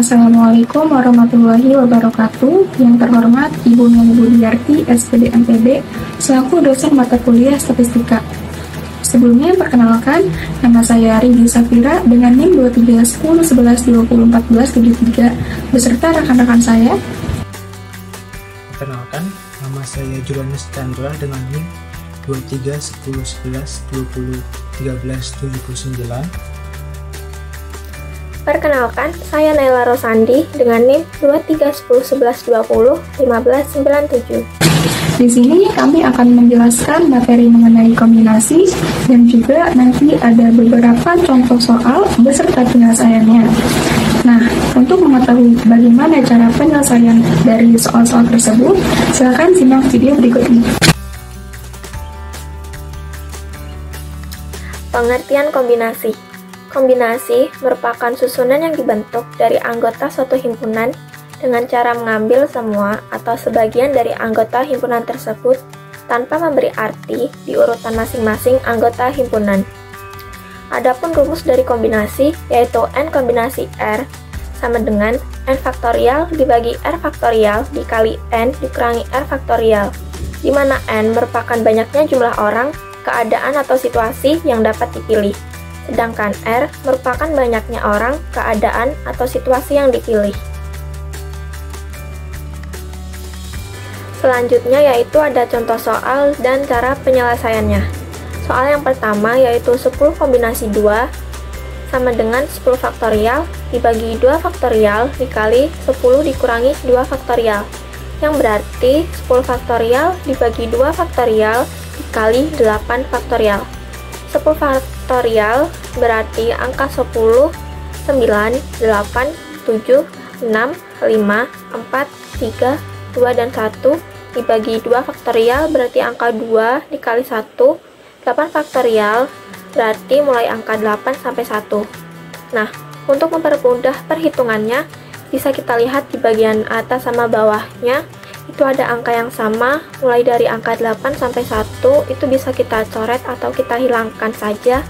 Assalamualaikum warahmatullahi wabarakatuh. Yang terhormat Ibu Neni Budiarti, SPD MPB, selaku dosen mata kuliah Statistika. Sebelumnya perkenalkan, nama saya Rigi Safira dengan NIM 231011201473 beserta rekan-rekan saya. Perkenalkan, nama saya Julianus Chandra dengan NIM 231011201379. Perkenalkan, saya Naila Rosandi dengan NIM 231011201597. Di sini kami akan menjelaskan materi mengenai kombinasi dan juga nanti ada beberapa contoh soal beserta penyelesaiannya. Nah, untuk mengetahui bagaimana cara penyelesaian dari soal-soal tersebut, silakan simak video berikut ini. Pengertian kombinasi. Kombinasi merupakan susunan yang dibentuk dari anggota suatu himpunan dengan cara mengambil semua atau sebagian dari anggota himpunan tersebut tanpa memberi arti di urutan masing-masing anggota himpunan. Adapun rumus dari kombinasi yaitu N kombinasi R sama dengan N faktorial dibagi R faktorial dikali N dikurangi R faktorial, di mana N merupakan banyaknya jumlah orang, keadaan atau situasi yang dapat dipilih. Sedangkan R merupakan banyaknya orang, keadaan, atau situasi yang dipilih. Selanjutnya yaitu ada contoh soal dan cara penyelesaiannya. Soal yang pertama yaitu 10 kombinasi 2 sama dengan 10 faktorial dibagi 2 faktorial dikali 10 dikurangi 2 faktorial, yang berarti 10 faktorial dibagi 2 faktorial dikali 8 faktorial. 10 faktorial berarti angka 10, 9, 8, 7, 6, 5, 4, 3, 2, dan 1 dibagi 2 faktorial berarti angka 2 dikali 1, 8 faktorial berarti mulai angka 8 sampai 1. Nah, untuk mempermudah perhitungannya, bisa kita lihat di bagian atas sama bawahnya itu ada angka yang sama, mulai dari angka 8 sampai 1 itu bisa kita coret atau kita hilangkan saja.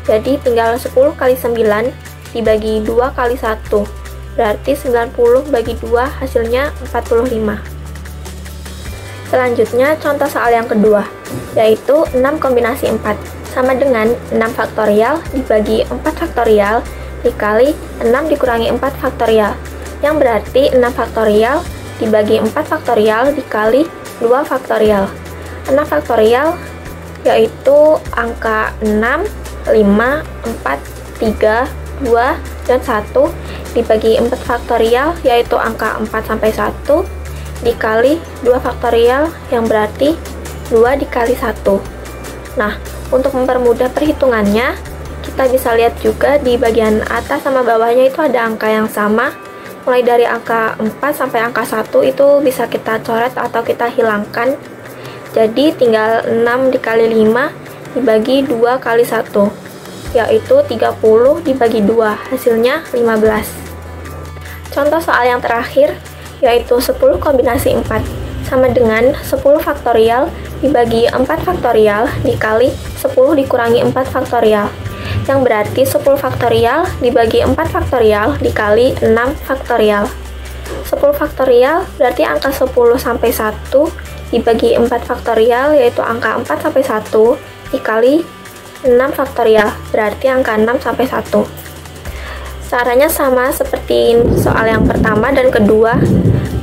Jadi tinggal 10 kali 9 dibagi 2 kali 1, berarti 90 bagi 2 hasilnya 45. Selanjutnya contoh soal yang kedua, yaitu 6 kombinasi 4 sama dengan 6 faktorial dibagi 4 faktorial dikali 6 dikurangi 4 faktorial, yang berarti 6 faktorial dibagi 4 faktorial dikali 2 faktorial. 6 faktorial yaitu angka 6, 5, 4, 3, 2, dan 1 dibagi 4 faktorial yaitu angka 4 sampai 1 dikali 2 faktorial yang berarti 2 dikali 1. Nah, untuk mempermudah perhitungannya, kita bisa lihat juga di bagian atas sama bawahnya itu ada angka yang sama. Mulai dari angka 4 sampai angka 1 itu bisa kita coret atau kita hilangkan. Jadi tinggal 6 dikali 5 dibagi 2 kali 1, yaitu 30 dibagi 2, hasilnya 15. Contoh soal yang terakhir, yaitu 10 kombinasi 4, sama dengan 10 faktorial dibagi 4 faktorial dikali 10 dikurangi 4 faktorial, yang berarti 10 faktorial dibagi 4 faktorial dikali 6 faktorial. 10 faktorial berarti angka 10 sampai 1 dibagi 4 faktorial yaitu angka 4 sampai 1 dikali 6 faktorial berarti angka 6 sampai 1. Caranya sama seperti soal yang pertama dan kedua.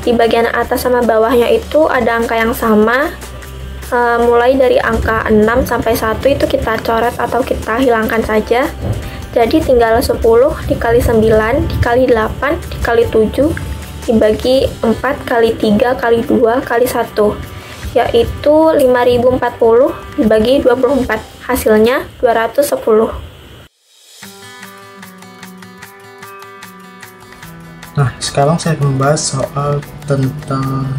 Di bagian atas sama bawahnya itu ada angka yang sama. Mulai dari angka 6 sampai 1 itu kita coret atau kita hilangkan saja. Jadi tinggal 10 dikali 9 dikali 8 dikali 7 dibagi 4 kali 3 kali 2 kali 1, yaitu 5040 dibagi 24, hasilnya 210. Nah, sekarang saya akan membahas soal tentang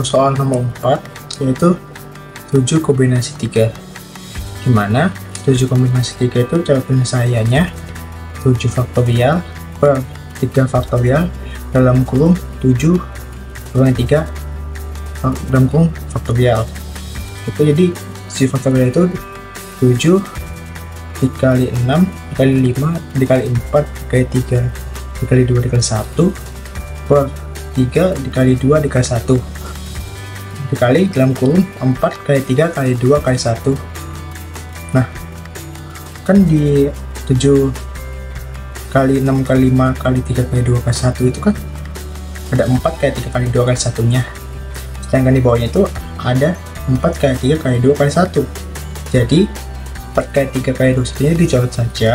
soal nomor 4, yaitu 7 kombinasi 3. Dimana 7 kombinasi 3 itu cara penyelesaiannya 7 faktorial per 3 faktorial dalam kurung 7 kurangi 3 dalam kurung faktorial. Itu jadi si faktorial itu 7 dikali 6 dikali 5 dikali 4 dikali 3. dikali 2 dikali 1 per 3 dikali 2 dikali 1 dikali dalam kurung 4 kali 3 kali 2 kali 1. Nah, kan di 7 kali 6 kali 5 kali 3 kali 2 kali 1 itu kan ada 4 kali 3 kali 2 kali 1 nya, sedangkan di bawahnya itu ada 4 kali 3 kali 2 kali 1. Jadi 4 kali 3 kali 2 1 nya dicoret saja,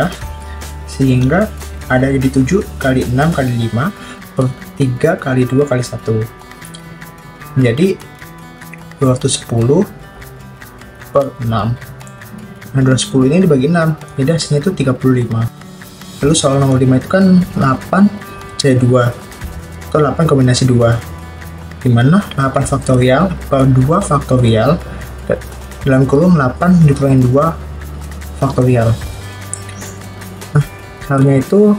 sehingga ada jadi 7 kali 6 kali 5 per 3 kali 2 kali 1 menjadi 210 per 6. Nah, 210 ini dibagi 6, jadi hasilnya itu 35. Lalu soal nomor 5 itu kan 8 dari 2 atau 8 kombinasi 2, dimana 8 faktorial per 2 faktorial dalam kurung 8 dikurangi 2 faktorial. Nah, caranya itu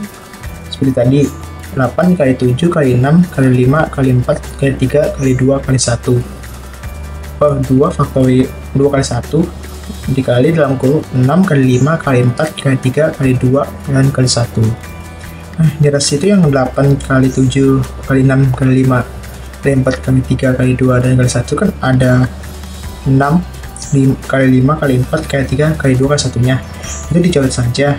seperti tadi, 8 kali 7 kali 6 kali 5 kali 4 kali 3 kali 2 kali 1 per 2 faktorial 2 kali 1 dikali dalam kurung 6 kali 5 kali 4 kali 3 kali 2 dan kali 1. Nah, di atas itu yang 8 kali 7 kali 6 kali 5 kali 4 kali 3 kali 2 dan kali 1 kan ada 6 kali 5 kali 4 kali 3 kali 2 kali 1 nya, itu dicoret saja.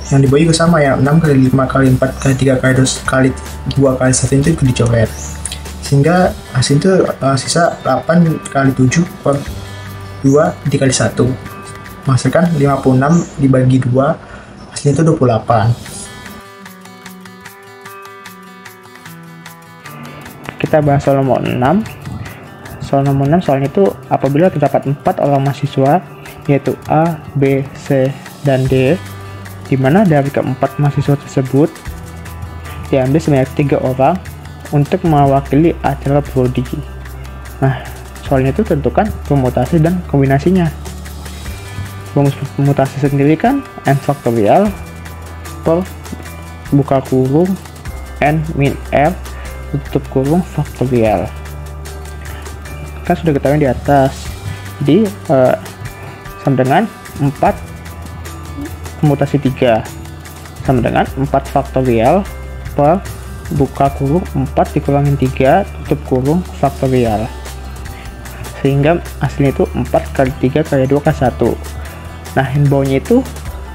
Yang di bawah juga sama ya, 6 kali 5 kali 4 kali 3 kali 2 kali 1 itu dicoret, sehingga hasil itu sisa 8 kali 7 per 2 dikali 1 menghasilkan 56 dibagi 2, hasilnya itu 28. Kita bahas soal nomor 6. Soal nomor 6 soalnya itu apabila terdapat 4 orang mahasiswa, yaitu A, B, C, dan D, di mana dari keempat mahasiswa tersebut diambil sebanyak 3 orang untuk mewakili acara prodi. Nah, soalnya itu tentukan permutasi dan kombinasinya. Rumus permutasi sendiri kan n faktorial per buka kurung n min r tutup kurung faktorial. Kan sudah ketahui di atas. Jadi sama dengan 4 permutasi 3 sama dengan 4 faktorial per buka kurung 4 dikurangin 3 tutup kurung faktorial, sehingga hasilnya itu 4 kali 3 kali 2 kali 1. Nah, yang bawahnya itu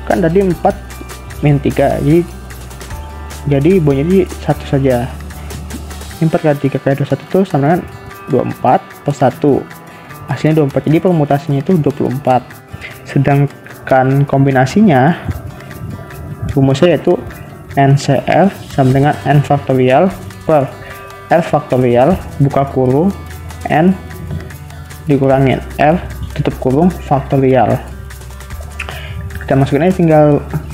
kan tadi 4 min 3, jadi bawahnya di 1 saja. 4 kali 3 kali 2 1 itu sama dengan 24 per 1, hasilnya 24, jadi permutasinya itu 24. Sedangkan kombinasinya rumusnya yaitu NCR sama dengan n faktorial per r faktorial buka kurung n dikurangin r tutup kurung faktorial. Kita masukin aja tinggal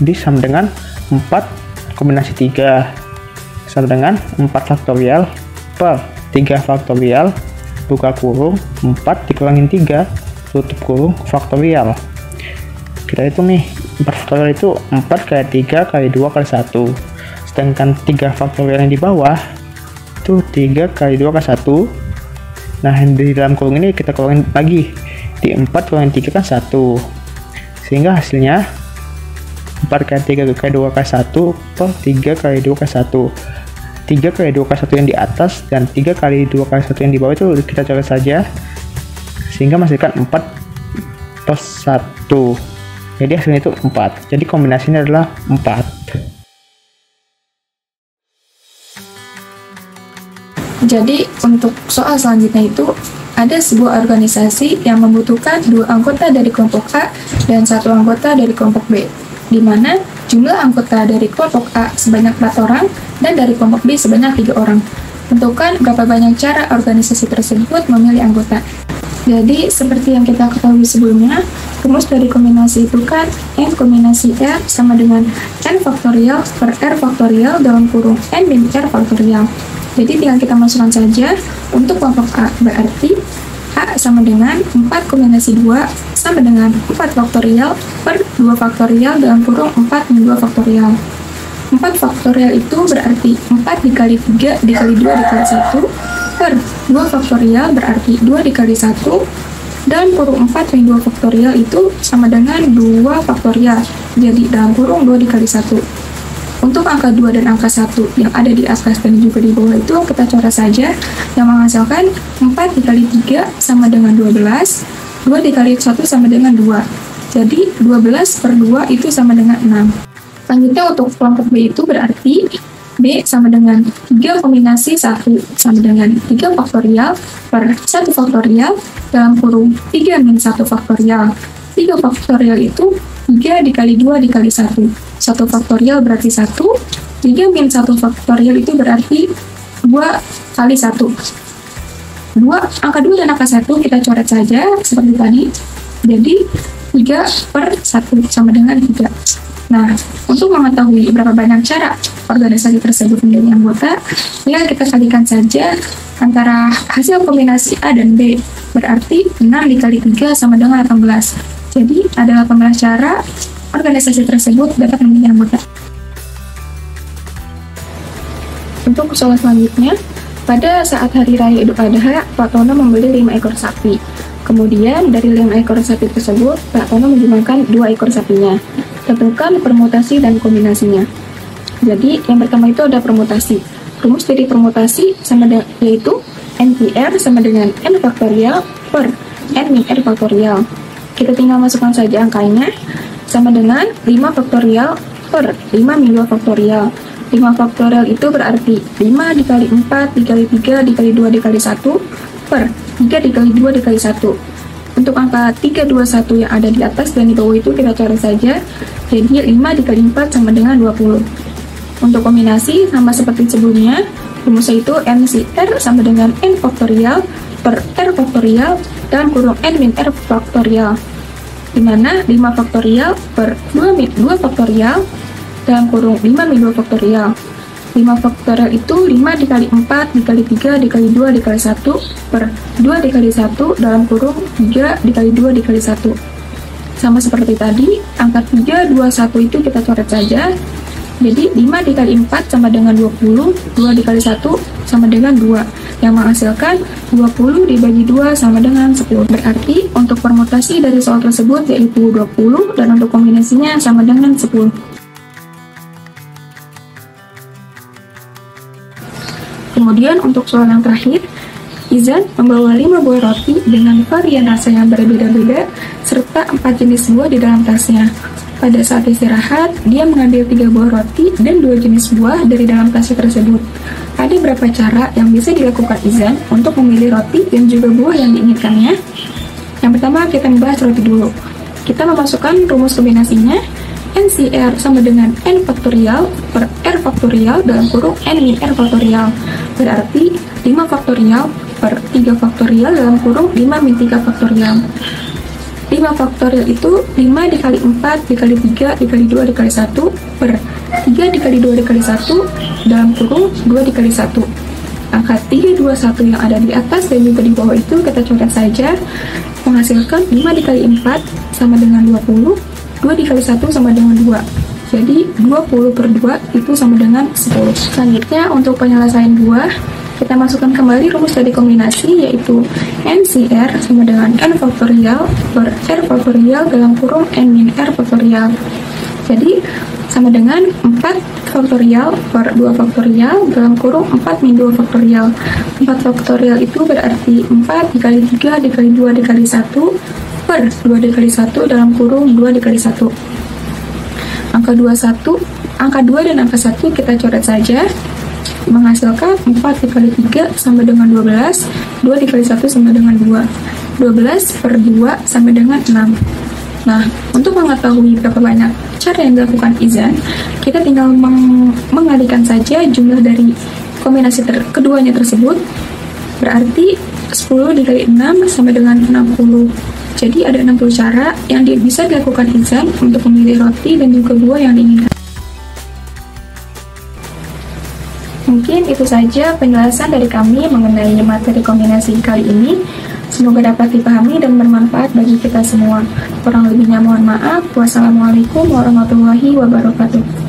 di sama dengan 4 kombinasi 3 sama dengan 4 faktorial per 3 faktorial buka kurung 4 dikurangin 3 tutup kurung faktorial. Kita hitung nih, 4 faktorial itu 4 kali 3 kali 2 kali 1, sedangkan 3 faktorial yang di bawah itu 3 kali 2 kali 1. Nah, di dalam kurung ini kita kurangin lagi, di 4 kurangin 3 kan 1, sehingga hasilnya 4 kali 3 kali 2 kali 1 per 3 kali 2 kali 1. 3 kali 2 kali 1 yang di atas dan 3 kali 2 kali 1 yang di bawah itu kita coret saja, sehingga menghasilkan 4 per 1. Jadi hasilnya itu 4. Jadi kombinasinya adalah 4. Jadi untuk soal selanjutnya itu ada sebuah organisasi yang membutuhkan 2 anggota dari kelompok A dan 1 anggota dari kelompok B, di mana jumlah anggota dari kelompok A sebanyak 4 orang dan dari kelompok B sebanyak 3 orang. Tentukan berapa banyak cara organisasi tersebut memilih anggota. Jadi, seperti yang kita ketahui sebelumnya, rumus dari kombinasi itu kan n kombinasi r sama dengan n faktorial per r faktorial dalam kurung n min r faktorial. Jadi, tinggal kita masukkan saja untuk kelompok A, berarti A sama dengan 4 kombinasi 2 sama dengan 4 faktorial per 2 faktorial dalam kurung 4 min 2 faktorial. 4 faktorial itu berarti 4 dikali 3 dikali 2 dikali 1 per 2 faktorial berarti 2 dikali 1 dan kurung 4 min 2 faktorial itu sama dengan 2 faktorial, jadi dalam kurung 2 dikali 1. untuk angka 2 dan angka 1 yang ada di atas dan juga di bawah itu kita coret saja, yang menghasilkan 4 dikali 3 sama dengan 12, 2 dikali 1 sama dengan 2. Jadi 12 per 2 itu sama dengan 6. Selanjutnya untuk kelompok B itu berarti B sama dengan 3 kombinasi 1 sama dengan 3 faktorial per 1 faktorial dalam kurung 3 min 1 faktorial. 3 faktorial itu 3 dikali 2 dikali 1. 1 faktorial berarti 1. 3 min 1 faktorial itu berarti 2 kali 1. Angka 2 dan angka 1 kita coret saja seperti tadi. Jadi 3 per 1 sama dengan 3. Nah, untuk mengetahui berapa banyak cara organisasi tersebut menjadi anggota, ya kita kalikan saja antara hasil kombinasi A dan B. Berarti 6 dikali 3 sama dengan 18. Jadi, ada 18 cara organisasi tersebut dapat menjadi anggota. Untuk soal selanjutnya, pada saat hari raya Idul Adha, Pak Tono membeli 5 ekor sapi. Kemudian, dari 5 ekor sapi tersebut, Pak Tono menjualkan 2 ekor sapinya. Tentukan permutasi dan kombinasinya. Jadi, yang pertama itu ada permutasi. Rumus dari permutasi yaitu NPR sama dengan N faktorial per N min R faktorial. Kita tinggal masukkan saja angkanya, sama dengan 5 faktorial per 5 min 2 faktorial. 5 faktorial itu berarti 5 dikali 4 dikali 3 dikali 2 dikali 1 per 3 dikali 2 dikali 1. Untuk angka 321 yang ada di atas dan di bawah itu kita coret saja. Jadi 5 dikali 4 sama dengan 20. Untuk kombinasi sama seperti sebelumnya, rumusnya itu NCR sama dengan N faktorial per R faktorial dalam kurung N min R faktorial. Dimana 5 faktorial per 2 faktorial dalam kurung 5 min 2 faktorial. 5 faktorial itu 5 dikali 4 dikali 3 dikali 2 dikali 1 per 2 dikali 1 dalam kurung 3 dikali 2 dikali 1. Sama seperti tadi, angka 321 itu kita coret saja. Jadi 5 dikali 4 sama dengan 20, 2 dikali 1 sama dengan 2, yang menghasilkan 20 dibagi 2 sama dengan 10. Berarti untuk permutasi dari soal tersebut yaitu 20 dan untuk kombinasinya sama dengan 10. Kemudian untuk soal yang terakhir, Izan membawa 5 buah roti dengan varian rasa yang berbeda-beda serta 4 jenis buah di dalam tasnya. Pada saat istirahat, dia mengambil 3 buah roti dan 2 jenis buah dari dalam tasnya tersebut. Ada berapa cara yang bisa dilakukan Izan untuk memilih roti dan juga buah yang diinginkannya? Yang pertama, kita membahas roti dulu. Kita memasukkan rumus kombinasinya, NCR sama dengan N faktorial per R faktorial dalam kurung N min R faktorial. Berarti 5 faktorial per 3 faktorial dalam kurung 5 min 3 faktorial. 5 faktorial itu 5 dikali 4 dikali 3 dikali 2 dikali 1 per 3 dikali 2 dikali 1 dalam kurung 2 dikali 1. Angka 321 yang ada di atas dan juga di bawah itu kita coret saja, menghasilkan 5 dikali 4 sama dengan 20, 2 dikali 1 sama dengan 2. Jadi 20 per 2 itu sama dengan 10. Selanjutnya untuk penyelesaian buah, kita masukkan kembali rumus dari kombinasi yaitu NCR sama dengan N faktorial per R faktorial dalam kurung N min R faktorial. Jadi sama dengan 4 faktorial per 2 faktorial dalam kurung 4 min 2 faktorial. 4 faktorial itu berarti 4 dikali 3 dikali 2 dikali 1 per 2 dikali 1 dalam kurung 2 dikali 1. Angka 2 dan angka 1 kita coret saja, menghasilkan 4 dikali 3 sama dengan 12, 2 dikali 1 sama dengan 2. 12 per 2 sama dengan 6. Nah, untuk mengetahui berapa banyak cara yang dilakukan Izan, kita tinggal mengalikan saja jumlah dari kombinasi keduanya tersebut. Berarti 10 dikali 6 sama dengan 60. Jadi ada 60 cara yang bisa dilakukan Izan untuk memilih roti dan juga buah yang diinginkan. Mungkin itu saja penjelasan dari kami mengenai materi kombinasi kali ini. Semoga dapat dipahami dan bermanfaat bagi kita semua. Kurang lebihnya mohon maaf. Wassalamualaikum warahmatullahi wabarakatuh.